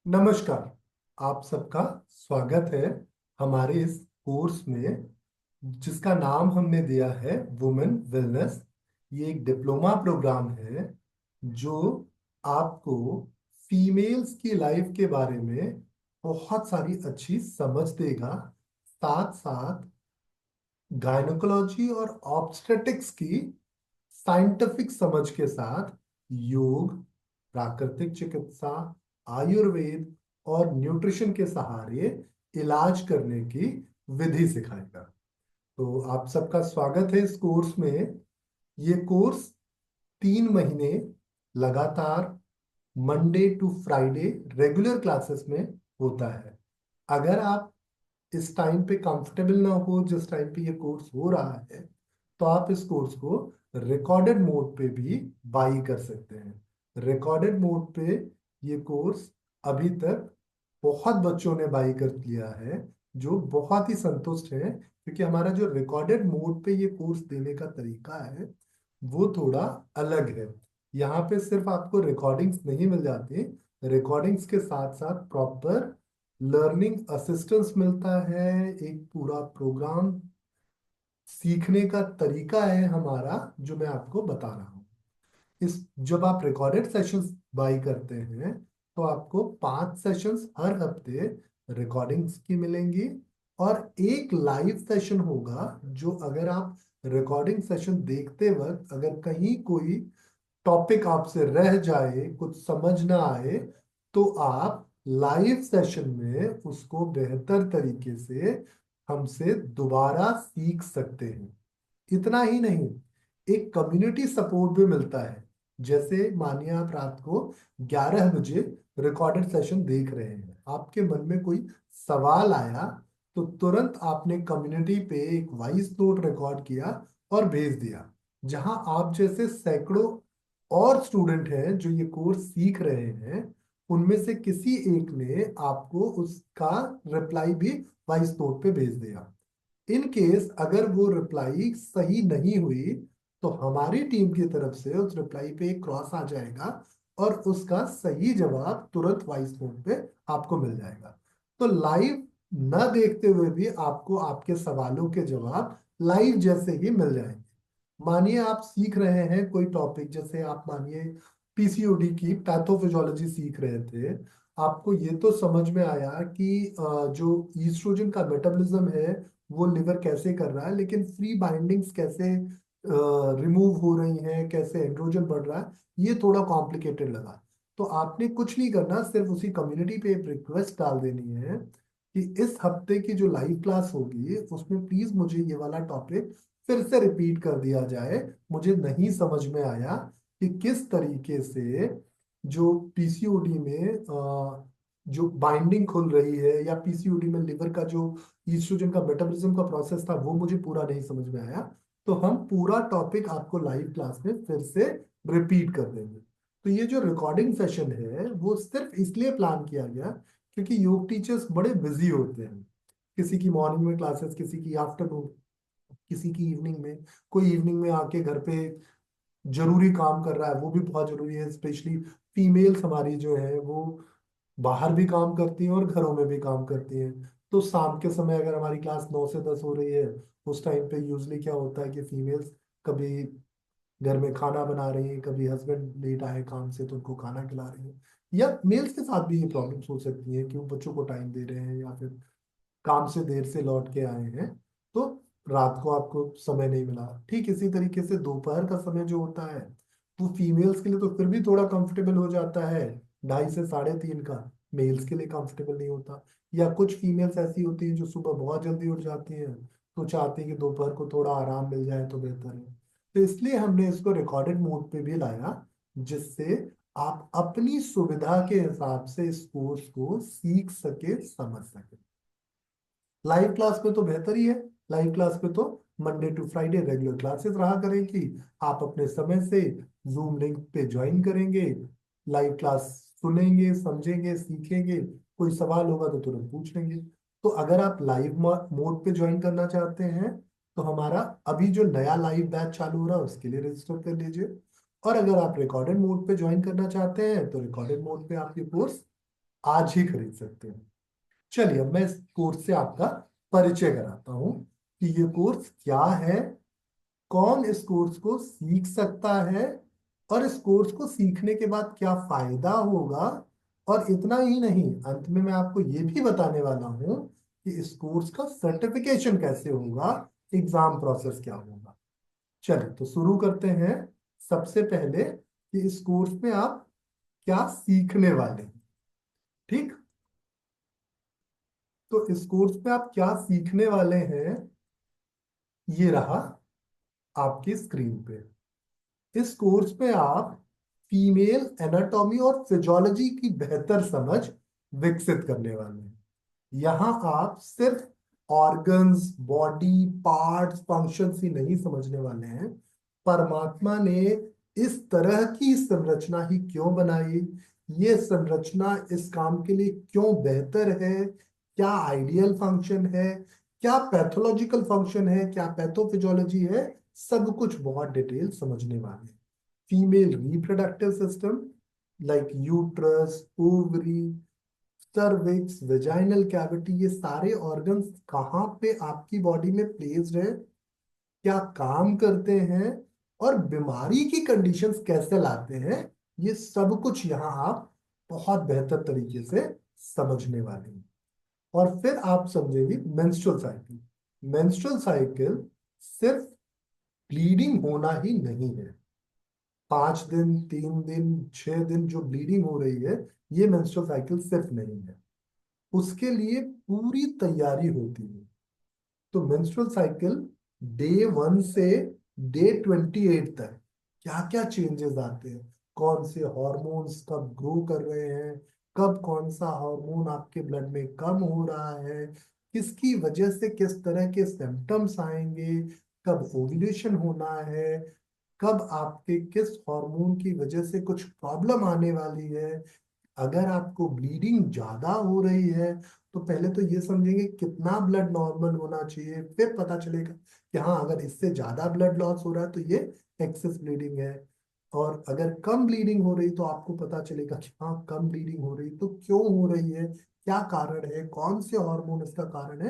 नमस्कार। आप सबका स्वागत है हमारे इस कोर्स में, जिसका नाम हमने दिया है वुमेन वेलनेस। ये एक डिप्लोमा प्रोग्राम है जो आपको फीमेल्स की लाइफ के बारे में बहुत सारी अच्छी समझ देगा। साथ साथ गायनोकोलॉजी और ऑब्स्टेटिक्स की साइंटिफिक समझ के साथ योग, प्राकृतिक चिकित्सा, आयुर्वेद और न्यूट्रिशन के सहारे इलाज करने की विधि सिखाएगा। तो आप सबका स्वागत है इस कोर्स में। ये कोर्स 3 महीने लगातार Monday to Friday regular classes में होता है। अगर आप इस टाइम पे कंफर्टेबल ना हो, जिस टाइम पे ये कोर्स हो रहा है, तो आप इस कोर्स को रिकॉर्डेड मोड पे भी बाई कर सकते हैं। रिकॉर्डेड मोड पे ये कोर्स अभी तक बहुत बच्चों ने बाई कर लिया है, जो बहुत ही संतुष्ट हैं, क्योंकि हमारा जो रिकॉर्डेड मोड पे ये कोर्स देने का तरीका है वो थोड़ा अलग है। यहाँ पे सिर्फ आपको रिकॉर्डिंग्स नहीं मिल जाती, रिकॉर्डिंग्स के साथ साथ प्रॉपर लर्निंग असिस्टेंस मिलता है। एक पूरा प्रोग्राम सीखने का तरीका है हमारा, जो मैं आपको बता रहा हूँ। इस जब आप रिकॉर्डेड सेशंस बाई करते हैं तो आपको 5 सेशंस हर हफ्ते रिकॉर्डिंग्स की मिलेंगी, और एक लाइव सेशन होगा, जो अगर आप रिकॉर्डिंग सेशन देखते वक्त अगर कहीं कोई टॉपिक आपसे रह जाए, कुछ समझ ना आए, तो आप लाइव सेशन में उसको बेहतर तरीके से हमसे दोबारा सीख सकते हैं। इतना ही नहीं, एक कम्युनिटी सपोर्ट भी मिलता है। जैसे मानिए आप रात को 11 बजे रिकॉर्डेड सेशन देख रहे हैं, आपके मन में कोई सवाल आया, तो तुरंत आपने कम्युनिटी पे एक वॉइस नोट रिकॉर्ड किया और भेज दिया। जहां आप जैसे सैकड़ों और स्टूडेंट हैं जो ये कोर्स सीख रहे हैं, उनमें से किसी एक ने आपको उसका रिप्लाई भी वॉइस नोट पे भेज दिया। इन केस अगर वो रिप्लाई सही नहीं हुई, तो हमारी टीम की तरफ से उस रिप्लाई पे एक क्रॉस आ जाएगा और उसका सही जवाब तुरंत वॉइस नोट पे आपको मिल जाएगा। तो लाइव न देखते हुए भी आपको आपके सवालों के जवाब लाइव जैसे ही मिल जाएंगे। मानिए आप सीख रहे हैं कोई टॉपिक, जैसे आप मानिए पीसीओडी की पैथोफिजियोलॉजी सीख रहे थे। आपको ये तो समझ में आया कि जो ईस्ट्रोजन का मेटाबॉलिज्म है वो लिवर कैसे कर रहा है, लेकिन फ्री बाइंडिंग्स कैसे रिमूव हो रही हैं, कैसे एंड्रोजन बढ़ रहा है, ये थोड़ा कॉम्प्लिकेटेड लगा। तो आपने कुछ नहीं करना, सिर्फ उसी कम्युनिटी पे एक रिक्वेस्ट डाल देनी है कि इस हफ्ते की जो लाइव क्लास होगी उसमें प्लीज मुझे ये वाला टॉपिक फिर से रिपीट कर दिया जाए। मुझे नहीं समझ में आया कि किस तरीके से जो पीसीओडी में जो बाइंडिंग खुल रही है, या पीसीओडी में लिवर का जो ईस्ट्रोजन का मेटाबॉलिज्म का प्रोसेस था वो मुझे पूरा नहीं समझ में आया। तो हम पूरा टॉपिक आपको लाइव क्लास में फिर से रिपीट कर देंगे। तो ये जो रिकॉर्डिंग सेशन है वो सिर्फ इसलिए प्लान किया गया क्योंकि योग टीचर्स बड़े बिजी होते हैं। किसी की मॉर्निंग में क्लासेस, किसी की आफ्टरनून, किसी की इवनिंग में, कोई इवनिंग में आके घर पे जरूरी काम कर रहा है, वो भी बहुत जरूरी है। स्पेशली फीमेल्स हमारी जो है वो बाहर भी काम करती हैं और घरों में भी काम करती हैं। तो शाम के समय अगर हमारी क्लास 9 से 10 हो रही है, उस टाइम पे यूजली क्या होता है कि फीमेल्स कभी घर में खाना बना रही हैं, कभी हस्बैंड लेट आए काम से तो उनको खाना खिला रही हैं, या मेल्स के साथ भी ये प्रॉब्लम्स हो सकती हैं कि वो बच्चों को टाइम दे रहे हैं या फिर काम से देर से लौट के आए हैं, तो रात को आपको समय नहीं मिला। ठीक इसी तरीके से दोपहर का समय जो होता है वो फीमेल्स के लिए तो फिर भी थोड़ा कंफर्टेबल हो जाता है, 2:30 से 3:30 का। मेल्स के लिए कंफर्टेबल नहीं होता। या कुछ फीमेल्स ऐसी होती हैं जो सुबह बहुत जल्दी उठ जाती हैं, तो चाहती हैं कि दोपहर को थोड़ा आराम मिल जाए तो बेहतर है। तो इसलिए हमने इसको रिकॉर्डेड मोड पे भी लाया, जिससे आप अपनी सुविधा के हिसाब से इस कोर्स को सीख सके, समझ सके। लाइव क्लास में तो बेहतर ही है। लाइव क्लास में तो Monday to Friday regular classes रहा करेंगी। आप अपने समय से जूम लिंक पे ज्वाइन करेंगे, लाइव क्लास सुनेंगे, समझेंगे, सीखेंगे। कोई सवाल होगा तो तुरंत पूछ लेंगे। तो अगर आप लाइव मोड पे ज्वाइन करना चाहते हैं, तो हमारा अभी जो नया लाइव बैच चालू हो रहा है उसके लिए रजिस्टर कर लीजिए। और अगर आप रिकॉर्डेड मोड पे ज्वाइन करना चाहते हैं तो रिकॉर्डेड मोड पे आप ये कोर्स आज ही खरीद सकते हैं। चलिए अब मैं इस कोर्स से आपका परिचय कराता हूँ कि ये कोर्स क्या है, कौन इस कोर्स को सीख सकता है, और इस कोर्स को सीखने के बाद क्या फायदा होगा। और इतना ही नहीं, अंत में मैं आपको ये भी बताने वाला हूँ कि इस कोर्स का सर्टिफिकेशन कैसे होगा, एग्जाम प्रोसेस क्या होगा। चलिए तो शुरू करते हैं। सबसे पहले कि इस कोर्स में आप क्या सीखने वाले हैं। ठीक, तो इस कोर्स में आप क्या सीखने वाले हैं, ये रहा आपकी स्क्रीन पे। इस कोर्स में आप फीमेल एनाटॉमी और फिजियोलॉजी की बेहतर समझ विकसित करने वाले हैं। यहाँ आप सिर्फ ऑर्गन्स, बॉडी पार्ट्स, फंक्शंस ही नहीं समझने वाले हैं, परमात्मा ने इस तरह की संरचना ही क्यों बनाई, ये संरचना इस काम के लिए क्यों बेहतर है, क्या आइडियल फंक्शन है, क्या पैथोलॉजिकल फंक्शन है, क्या पैथोफिजियोलॉजी है, सब कुछ बहुत डिटेल समझने वाले हैं। Female reproductive system like uterus, ovary, cervix, vaginal cavity, ये सारे ऑर्गन्स कहाँ पे आपकी बॉडी में प्लेस्ड है, क्या काम करते हैं, और बीमारी की कंडीशंस कैसे लाते हैं, ये सब कुछ यहाँ आप बहुत बेहतर तरीके से समझने वाले हैं। और फिर आप समझेंगे मेंस्ट्रुअल साइकिल। मेंस्ट्रुअल साइकिल सिर्फ ब्लीडिंग होना ही नहीं है। 5 दिन, 3 दिन, 6 दिन जो ब्लीडिंग हो रही है, ये मेंस्ट्रुअल साइकिल सिर्फ नहीं है, उसके लिए पूरी तैयारी होती है। तो मेंस्ट्रुअल साइकिल डे 1 से डे 28 तक क्या क्या चेंजेस आते हैं, कौन से हॉर्मोन्स कब ग्रो कर रहे हैं, कब कौन सा हार्मोन आपके ब्लड में कम हो रहा है, किसकी वजह से किस तरह के सिम्टम्स आएंगे, कब ओव्यूलेशन होना है, कब आपके किस हार्मोन की वजह से कुछ प्रॉब्लम आने वाली है। अगर आपको ब्लीडिंग ज्यादा हो रही है तो पहले तो ये समझेंगे कितना ब्लड नॉर्मल होना चाहिए, फिर पता चलेगा कि हाँ अगर इससे ज्यादा ब्लड लॉस हो रहा है तो ये एक्सेस ब्लीडिंग है। और अगर कम ब्लीडिंग हो रही तो आपको पता चलेगा कि हाँ कम ब्लीडिंग हो रही तो क्यों हो रही है, क्या कारण है, कौन से हार्मोन इसका कारण है।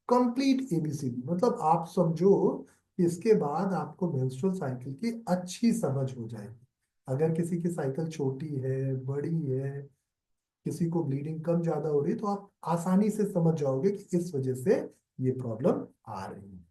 कंप्लीट एबीसीडी, मतलब आप समझो कि इसके बाद आपको मेंस्ट्रुअल साइकिल की अच्छी समझ हो जाएगी। अगर किसी की साइकिल छोटी है, बड़ी है, किसी को ब्लीडिंग कम ज्यादा हो रही है, तो आप आसानी से समझ जाओगे कि इस वजह से ये प्रॉब्लम आ रही है।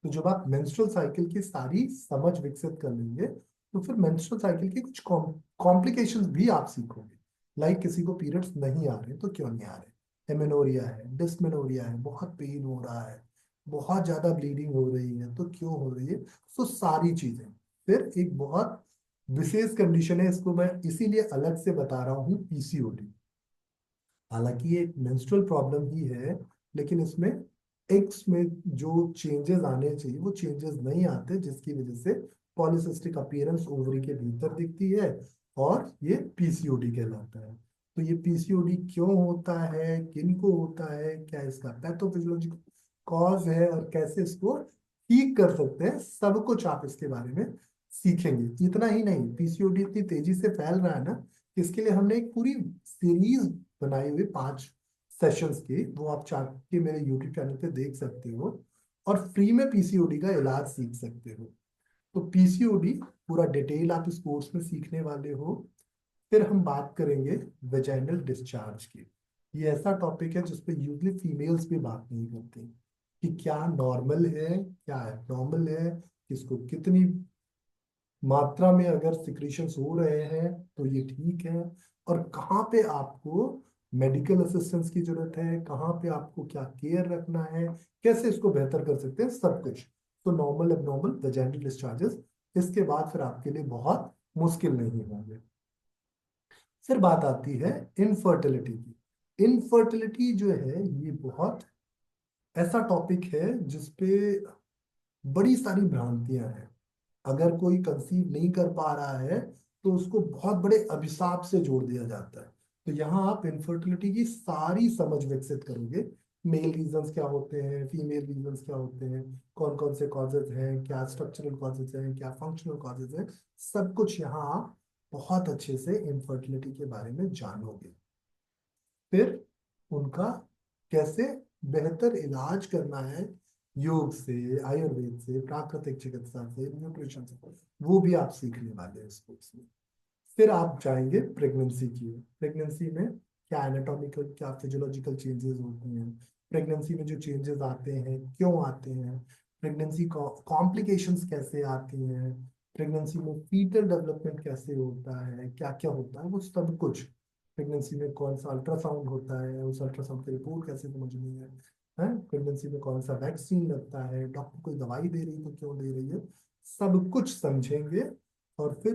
तो जब आप मेंस्ट्रुअल साइकिल की सारी समझ विकसित कर लेंगे तो फिर मेंस्ट्रुअल साइकिल की कुछ कॉम्प्लिकेशंस भी आप सीखोगे। लाइक किसी को पीरियड्स नहीं आ रहे तो क्यों नहीं आ रहे, एमेनोरिया है, डिस्मेनोरिया है, बहुत पेन हो रहा है, बहुत ज्यादा ब्लीडिंग हो रही है तो क्यों हो रही है, तो सारी चीजें। फिर एक बहुत विशेष कंडीशन है, इसको मैं इसीलिए अलग से बता रहा हूँ, पीसीओडी। हालांकि ये एक मेंस्ट्रुअल प्रॉब्लम ही है, लेकिन इसमें एग्स में जो चेंजेस आने चाहिए वो चेंजेस नहीं आते, जिसकी वजह से पॉलीसिस्टिक अपीयरेंस ओवरी के भीतर दिखती है, और ये पीसीओडी कहलाता है। तो ये पीसीओडी क्यों होता है, किनको होता है, क्या इसका पैथोफिजियोलॉजिकल कॉज है, और कैसे इसको ठीक कर सकते हैं, सब कुछ आप इसके बारे में सीखेंगे। इतना ही नहीं, पीसीओडी इतनी तेजी से फैल रहा है ना, इसके लिए हमने एक पूरी सीरीज बनाई हुई 5 सेशंस की, वो आप चाह के मेरे यूट्यूब चैनल पे देख सकते हो, और फ्री में पीसीओडी का इलाज सीख सकते हो। तो पीसीओडी पूरा डिटेल आप इस कोर्स में सीखने वाले हो। फिर हम बात करेंगे वेजाइनल डिस्चार्ज की। ये ऐसा टॉपिक है जिसपे यूजली फीमेल्स भी बात नहीं करती कि क्या नॉर्मल है, क्या एबनॉर्मल है, किसको कितनी मात्रा में अगर सिक्रीशंस हो रहे हैं तो ये ठीक है, और कहाँ पे आपको मेडिकल असिस्टेंस की जरूरत है, कहाँ पे आपको क्या केयर रखना है, कैसे इसको बेहतर कर सकते हैं, सब कुछ। तो नॉर्मल एबनॉर्मल वेजाइनल डिस्चार्जेस, इसके बाद फिर आपके लिए बहुत मुश्किल नहीं होंगे। फिर बात आती है इनफर्टिलिटी की। इनफर्टिलिटी जो है ये बहुत ऐसा टॉपिक है जिसपे बड़ी सारी भ्रांतियां हैं। अगर कोई कंसीव नहीं कर पा रहा है तो उसको बहुत बड़े अभिशाप से जोड़ दिया जाता है। तो यहाँ आप इनफर्टिलिटी की सारी समझ विकसित करोगे। मेल रीजंस क्या होते हैं, फीमेल रीजंस क्या होते हैं, कौन कौन से कॉजेज हैं, क्या स्ट्रक्चरल कॉजेज हैं, क्या फंक्शनल कॉजेज हैं, सब कुछ यहाँ आप बहुत अच्छे से इनफर्टिलिटी के बारे में जानोगे। फिर उनका कैसे बेहतर इलाज करना है, योग से, आयुर्वेद से, प्राकृतिक चिकित्सा से, न्यूट्रिशन से, वो भी आप सीखने वाले हैं इस कोर्स में। फिर आप जाएंगे प्रेगनेंसी की। प्रेगनेंसी में क्या एनाटॉमिकल, क्या फिजियोलॉजिकल चेंजेस होते हैं, प्रेगनेंसी में जो चेंजेस आते हैं क्यों आते हैं, प्रेगनेंसी कॉम्प्लिकेशंस कैसे आती हैं, प्रेगनेंसी में फीटल डेवलपमेंट कैसे होता है, क्या क्या होता है, वो सब कुछ। प्रेगनेंसी में कौन सा अल्ट्रासाउंड होता है, उस अल्ट्रासाउंड की रिपोर्ट कैसे समझनी है प्रेगनेंसी में कौन सा वैक्सीन लगता है, डॉक्टर कोई दवाई दे रही है तो क्यों दे रही है, सब कुछ समझेंगे। और फिर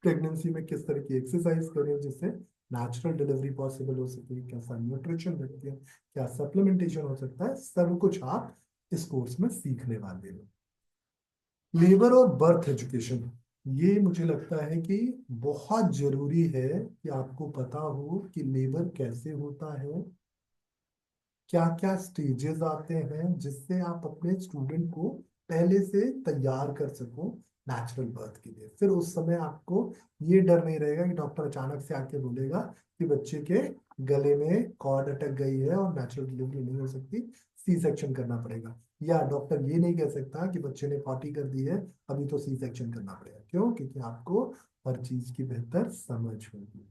प्रेगनेंसी में किस तरह की एक्सरसाइज करें जिससे नेचुरल डिलीवरी पॉसिबल हो सके, कैसा न्यूट्रिशन रखें, क्या सप्लीमेंटेशन हो सकता है, सब कुछ आप इस कोर्स में सीखने वाले हो। लेबर और बर्थ एजुकेशन, ये मुझे लगता है कि बहुत जरूरी है कि आपको पता हो कि लेबर कैसे होता है, क्या क्या स्टेजेस आते हैं, जिससे आप अपने स्टूडेंट को पहले से तैयार कर सको नेचुरल बर्थ के लिए। फिर उस समय आपको ये डर नहीं रहेगा कि डॉक्टर अचानक से आके बोलेगा कि बच्चे के गले में कॉर्ड अटक गई है और नेचुरल डिलीवरी नहीं हो सकती, सी सेक्शन करना पड़ेगा। या डॉक्टर ये नहीं कह सकता कि बच्चे ने पॉटी कर दी है, अभी तो सी सेक्शन करना पड़ेगा। क्यों? क्योंकि आपको हर चीज की बेहतर समझ होगी।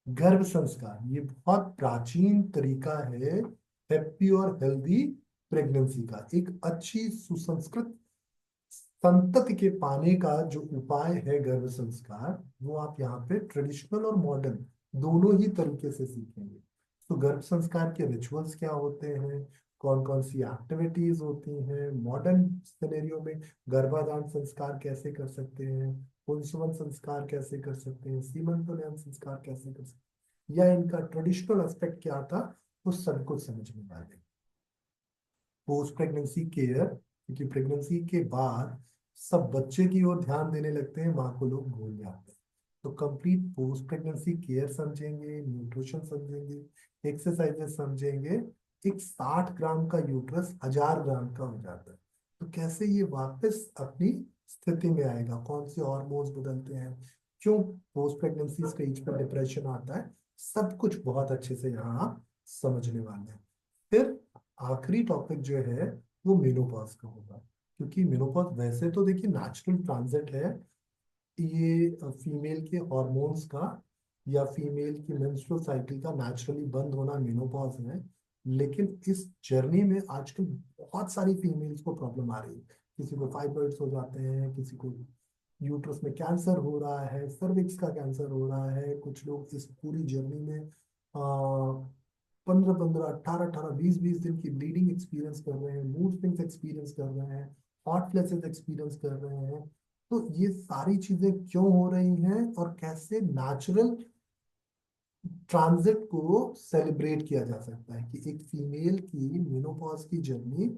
गर्भ संस्कार, ये बहुत प्राचीन तरीका है हैप्पी और हेल्दी प्रेगनेंसी का। एक अच्छी सुसंस्कृत संतति के पाने का जो उपाय है गर्भ संस्कार, वो आप यहाँ पे ट्रेडिशनल और मॉडर्न दोनों ही तरीके से सीखेंगे। तो गर्भ संस्कार के रिचुअल्स क्या होते हैं, कौन कौन सी एक्टिविटीज होती हैं, मॉडर्न सिनेरियो में गर्भाधान संस्कार कैसे कर सकते हैं, पुंसवन संस्कार कैसे कर सकते हैं, सीमंतोलयन संस्कार कैसे कर सकते हैं, या इनका ट्रेडिशनल एस्पेक्ट क्या था, वो सब कुछ समझने वाले। पोस्ट प्रेगनेंसी केयर, क्योंकि प्रेगनेंसी के बाद सब बच्चे की ओर ध्यान देने लगते हैं, माँ को लोग भूल जाते हैं। तो कंप्लीट पोस्ट प्रेगनेंसी केयर समझेंगे, न्यूट्रिशन समझेंगे, एक्सरसाइजेस समझेंगे। एक 60 ग्राम का यूट्रस 1000 ग्राम का हो जाता है, तो कैसे ये वापस अपनी स्थिति में आएगा, कौन से हॉर्मोन्स बदलते हैं, क्यों पोस्ट प्रेगनेंसी स्टेज पर डिप्रेशन आता है, सब कुछ बहुत अच्छे से यहाँ आप समझने वाले हैं। फिर आखिरी टॉपिक जो है वो मेनोपॉज का होगा, क्योंकि मेनोपॉज वैसे तो देखिए नेचुरल ट्रांजिट है, ये फीमेल के हॉर्मोन्स का या फीमेल की मेंस्ट्रुअल साइकिल का नेचुरली बंद होना मेनोपॉज है। लेकिन इस जर्नी में आजकल बहुत सारी फीमेल्स को प्रॉब्लम आ रही है, किसी को फाइब्रॉइड्स हो जाते हैं, किसी को यूट्रस में कैंसर हो रहा है, सर्विक्स का कैंसर हो रहा है, कुछ लोग इस पूरी जर्नी में 15-15, 18-18, 20-20 दिन की ब्लीडिंग एक्सपीरियंस कर रहे हैं, मूड स्विंग्स एक्सपीरियंस कर रहे हैं, हॉट फ्लैशेस एक्सपीरियंस कर रहे हैं। तो ये सारी चीजें क्यों हो रही हैं और कैसे नेचुरल ट्रांजिट को सेलिब्रेट किया जा सकता है कि एक फीमेल की मेनोपॉज की जर्नी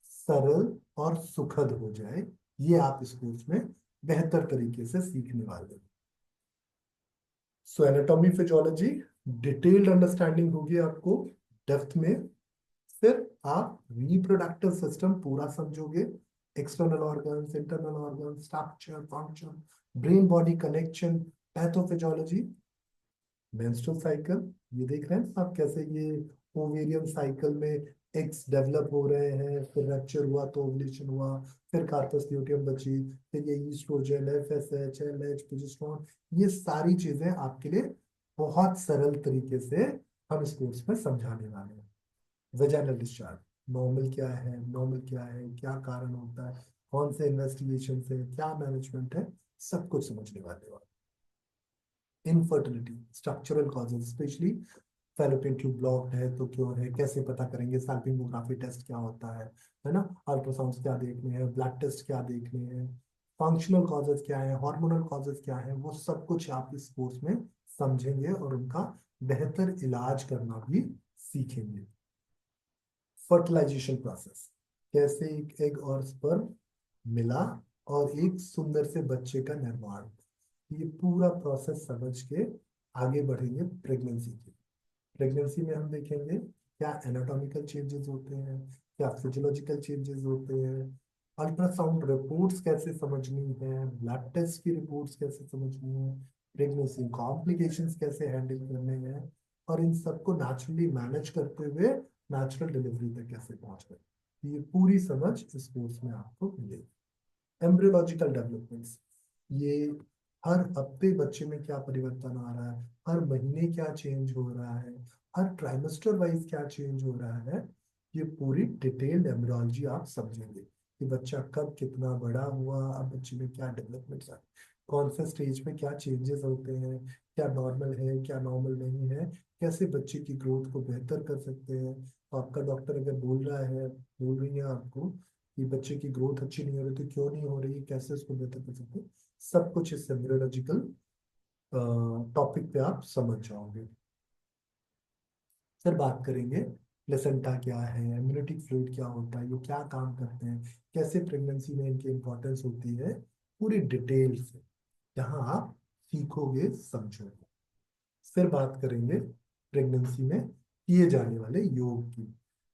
सरल और सुखद हो जाए, ये आप इस कोर्स में बेहतर तरीके से सीखने वाले हैं। सो एनाटॉमी फिजियोलॉजी डिटेल्ड अंडरस्टैंडिंग होगी आपको डेप्थ में। फिर आप रिप्रोडक्टिव सिस्टम पूरा समझोगे, external organs, internal organs, structure, function, brain body connection, pathophysiology, menstrual cycle, ये देख रहे हैं आप कैसे ये ओवेरियन साइकिल में एग्स डेवलप हो रहे हैं, फिर रप्चर हुआ तो ओवुलेशन हुआ, फिर कार्पस ल्यूटियम बची, फिर ये ईस्ट्रोजन, एफएसएच, एलएच, प्रोजेस्टेरोन, ये सारी चीजें आपके लिए बहुत सरल तरीके से हम इस कोर्स में समझाने वाले हैं। वेजाइनल डिस्चार्ज, नॉर्मल क्या है, नॉर्मल क्या है, क्या कारण होता है, कौन से इन्वेस्टिगेशन है, क्या मैनेजमेंट है, सब कुछ समझने वाले हो। Infertility, structural causes, specially fallopian tube blocked है तो क्यों है, कैसे पता करेंगे, सैल्पिंगोग्राफी टेस्ट क्या होता है ना, अल्ट्रासाउंड क्या देखने हैं, ब्लड टेस्ट क्या देखने हैं, फंक्शनल कॉजेज क्या है, हार्मोनल कॉजेज क्या है, वो सब कुछ आप इस कोर्स में समझेंगे और उनका बेहतर इलाज करना भी सीखेंगे। फर्टिलाइजेशन प्रोसेस, कैसे एक एग और स्पर्म मिला और एक सुंदर से बच्चे का निर्माण, ये पूरा प्रोसेस समझ के आगे बढ़ेंगे प्रेगनेंसी की। प्रेगनेंसी में हम देखेंगे क्या एनाटॉमिकल चेंजेस होते हैं, क्या फिजियोलॉजिकल चेंजेस होते हैं, अल्ट्रासाउंड रिपोर्ट्स कैसे समझनी है, ब्लड टेस्ट की रिपोर्ट्स कैसे समझनी है, प्रेगनेंसी कॉम्प्लिकेशंस कैसे हैंडल करने हैं, और इन सबको नेचुरली मैनेज करते हुए नेचुरल डिलीवरी तक कैसे पहुंच गए, ये पूरी समझ इस कोर्स में आपको मिलेगी। एम्ब्रियोलॉजिकल डेवलपमेंट्स, ये हर हफ्ते बच्चे में क्या परिवर्तन आ रहा है, हर महीने क्या चेंज हो रहा है, हर ट्राइमेस्टर वाइज क्या चेंज हो रहा है, ये पूरी डिटेल्ड एम्ब्रियोलॉजी आप समझेंगे कि बच्चा कब कितना बड़ा हुआ, अब बच्चे में क्या डेवलपमेंट है, कौन से स्टेज में क्या चेंजेस होते हैं, क्या नॉर्मल है क्या नॉर्मल नहीं है, कैसे बच्चे की ग्रोथ को बेहतर कर सकते हैं। तो आपका डॉक्टर अगर बोल रहा है, बोल रही है आपको कि बच्चे की ग्रोथ अच्छी नहीं हो रही, तो क्यों नहीं हो रही, कैसे उसको बेहतर कर सकते हैं, सब कुछ इस एम्ब्रियोलॉजिकल टॉपिक पे आप समझ जाओगे। फिर बात करेंगे प्लेसेंटा क्या है, एम्नियोटिक फ्लूइड क्या होता है, ये क्या काम करते हैं, कैसे प्रेगनेंसी में इनकी इंपॉर्टेंस होती है, पूरी डिटेल से यहाँ आप सीखोगे समझोगे। फिर बात करेंगे प्रेगनेंसी में किए जाने वाले योग की,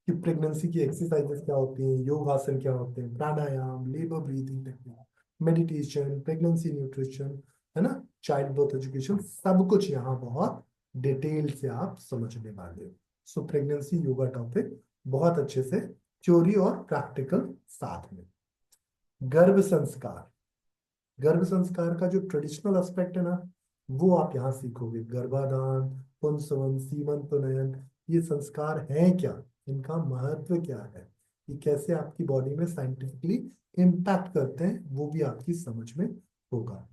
कि प्रेगनेंसी की एक्सरसाइजेस क्या होती हैं, योग आसन क्या होते हैं, pranayama, labour breathing technique, meditation, pregnancy nutrition, है ना, चाइल्ड बर्थ एजुकेशन, सब कुछ यहाँ बहुत डिटेल से आप समझने वाले हो। सो प्रेगनेंसी योगा टॉपिक बहुत अच्छे से थ्योरी और प्रैक्टिकल साथ में। गर्भ संस्कार, गर्भ संस्कार का जो ट्रेडिशनल एस्पेक्ट है ना, वो आप यहाँ सीखोगे। गर्भाधान, पुंसवन, सीमंतोन्नयन, ये संस्कार हैं क्या, इनका महत्व क्या है, ये कैसे आपकी बॉडी में साइंटिफिकली इम्पैक्ट करते हैं, वो भी आपकी समझ में होगा।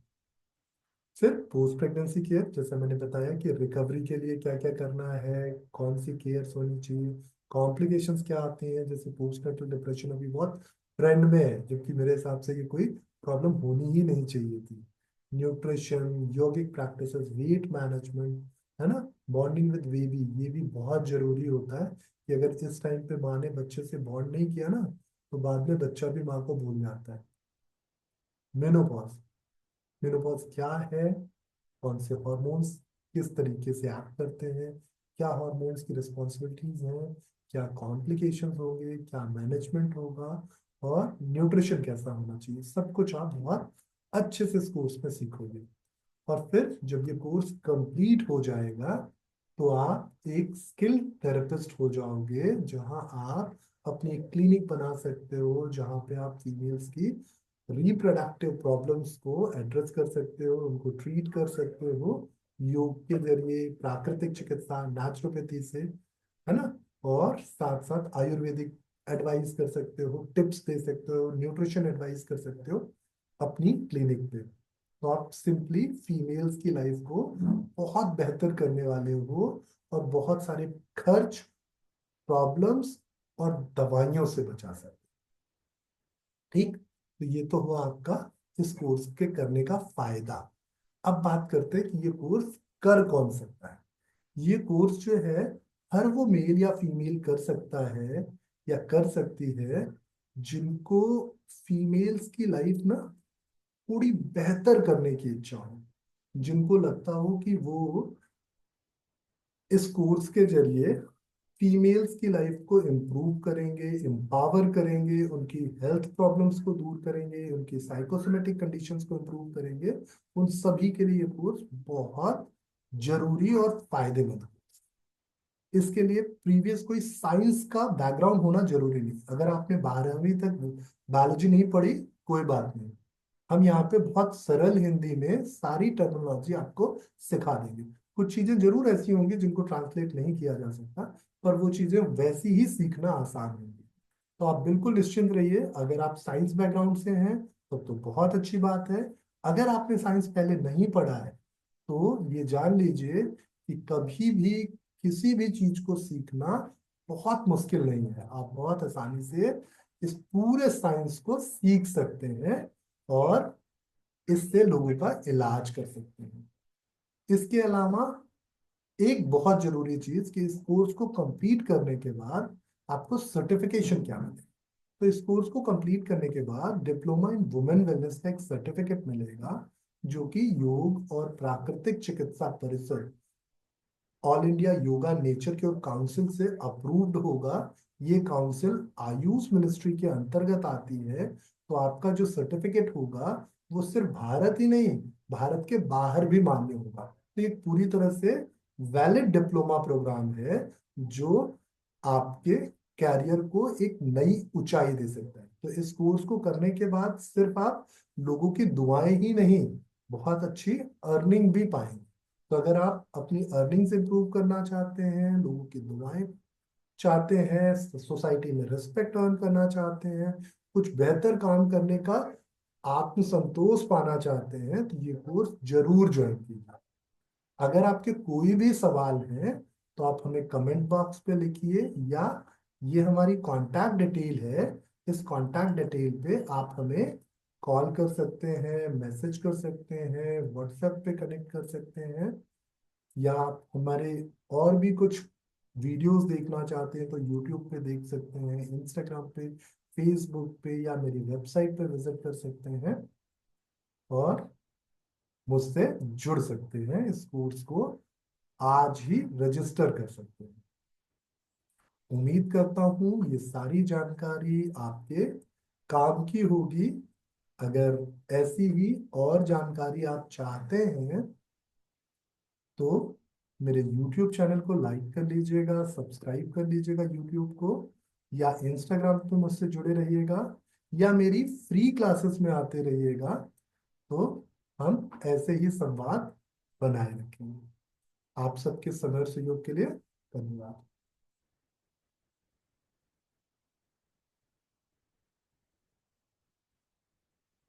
फिर पोस्ट प्रेगनेंसी केयर, जैसा मैंने बताया कि रिकवरी के लिए क्या क्या करना है, कौन सी केयर्स होनी चाहिए, कॉम्प्लिकेशंस क्या आती हैं, जैसे पोस्ट नेटल डिप्रेशन अभी बहुत ट्रेंड में है, जबकि मेरे हिसाब से ये कोई प्रॉब्लम होनी ही नहीं चाहिए थी। न्यूट्रिशन, योगिक प्रैक्टिसेस, वेट मैनेजमेंट, है ना, बॉन्डिंग विद बेबी, ये भी बहुत जरूरी होता है कि अगर इस टाइम पे माँ ने बच्चे से बॉन्ड नहीं किया ना, तो बाद में बच्चा भी माँ को भूल जाता है। मेनोपॉज, मेनोपॉज क्या है, कौन से हॉर्मोन्स किस तरीके से एक्ट करते हैं, क्या हॉर्मोन्स की रिस्पॉन्सिबिलिटीज हैं, क्या कॉम्प्लिकेशंस होंगे, क्या मैनेजमेंट होगा, और न्यूट्रिशन कैसा होना चाहिए, सब कुछ आप बहुत अच्छे से इस कोर्स में सीखोगे। और फिर जब ये कोर्स कंप्लीट हो जाएगा, तो आप एक स्किल थेरेपिस्ट हो जाओगे, जहां आप अपनी एक क्लिनिक बना सकते हो, जहां पे आप फीमेल्स की रिप्रोडक्टिव प्रॉब्लम्स को एड्रेस कर सकते हो, उनको ट्रीट कर सकते हो योग के जरिए, प्राकृतिक चिकित्सा, नेचुरोपैथी से, है ना, और साथ साथ आयुर्वेदिक एडवाइस कर सकते हो, टिप्स दे सकते हो, न्यूट्रिशन एडवाइस कर सकते हो अपनी क्लिनिक पे। तो आप सिंपली फीमेल्स की लाइफ को बहुत बेहतर करने वाले हो, और बहुत सारे खर्च, प्रॉब्लम्स और दवाइयों से बचा सकते हो। ठीक, तो ये तो हुआ आपका इस कोर्स के करने का फायदा। अब बात करते हैं कि ये कोर्स कर कौन सकता है। ये कोर्स जो है, हर वो मेल या फीमेल कर सकता है या कर सकती है जिनको फीमेल्स की लाइफ ना थोड़ी बेहतर करने की इच्छा हो, जिनको लगता हो कि वो इस कोर्स के जरिए फीमेल्स की लाइफ को इम्प्रूव करेंगे, एम्पावर करेंगे, उनकी हेल्थ प्रॉब्लम्स को दूर करेंगे, उनकी साइकोसोमेटिक कंडीशंस को इम्प्रूव करेंगे। उन सभी के लिए ये कोर्स बहुत जरूरी और फायदेमंद है। इसके लिए प्रीवियस कोई साइंस का बैकग्राउंड होना जरूरी नहीं। अगर आपने 12वीं तक बायोलॉजी नहीं पढ़ी, कोई बात नहीं, हम यहाँ पे बहुत सरल हिंदी में सारी टर्मिनोलॉजी आपको सिखा देंगे। कुछ चीजें जरूर ऐसी होंगी जिनको ट्रांसलेट नहीं किया जा सकता, पर वो चीजें वैसी ही सीखना आसान होंगी। तो आप बिल्कुल निश्चिंत रहिए, अगर आप साइंस बैकग्राउंड से हैं तो बहुत अच्छी बात है। अगर आपने साइंस पहले नहीं पढ़ा है, तो ये जान लीजिए कि कभी भी किसी भी चीज को सीखना बहुत मुश्किल नहीं है। आप बहुत आसानी से इस पूरे साइंस को सीख सकते हैं, और इससे लोगों का इलाज कर सकते हैं। इसके अलावा एक बहुत जरूरी चीज कि इस कोर्स को कंप्लीट करने के बाद आपको सर्टिफिकेशन क्या मिले। तो इस कोर्स को कंप्लीट करने के बाद डिप्लोमा इन वुमेन वेलनेस का एक सर्टिफिकेट मिलेगा, जो कि योग और प्राकृतिक चिकित्सा परिषद, all India yoga nature cure council से अप्रूव्ड होगा। ये काउंसिल आयुष मिनिस्ट्री के अंतर्गत आती है। तो आपका जो सर्टिफिकेट होगा, वो सिर्फ भारत ही नहीं, भारत के बाहर भी मान्य होगा। तो ये पूरी तरह से वैलिड डिप्लोमा प्रोग्राम है जो आपके कैरियर को एक नई ऊंचाई दे सकता है। तो इस कोर्स को करने के बाद सिर्फ आप लोगों की दुआएं ही नहीं, बहुत अच्छी अर्निंग भी पाएंगे। तो अगर आप अपनी अर्निंग्स इंप्रूव करना चाहते हैं, लोगों की दुआएं चाहते हैं, सोसाइटी में रिस्पेक्ट अर्न करना चाहते हैं, कुछ बेहतर काम करने का आत्मसंतोष पाना चाहते हैं, तो ये कोर्स जरूर ज्वाइन कीजिए। अगर आपके कोई भी सवाल हैं तो आप हमें कमेंट बॉक्स पे लिखिए, या ये हमारी कांटेक्ट डिटेल है, इस कांटेक्ट डिटेल पे आप हमें कॉल कर सकते हैं, मैसेज कर सकते हैं, व्हाट्सएप पे कनेक्ट कर सकते हैं, या आप हमारे और भी कुछ वीडियोस देखना चाहते हैं तो यूट्यूब पे देख सकते हैं, इंस्टाग्राम पे, फेसबुक पे, या मेरी वेबसाइट पे विजिट कर सकते हैं और मुझसे जुड़ सकते हैं। इस कोर्स को आज ही रजिस्टर कर सकते हैं। उम्मीद करता हूँ ये सारी जानकारी आपके काम की होगी। अगर ऐसी ही और जानकारी आप चाहते हैं तो मेरे YouTube चैनल को लाइक कर लीजिएगा, सब्सक्राइब कर लीजिएगा YouTube को, या इंस्टाग्राम पे मुझसे जुड़े रहिएगा, या मेरी फ्री क्लासेस में आते रहिएगा। तो हम ऐसे ही संवाद बनाए रखेंगे। आप सबके समय और सहयोग के लिए धन्यवाद।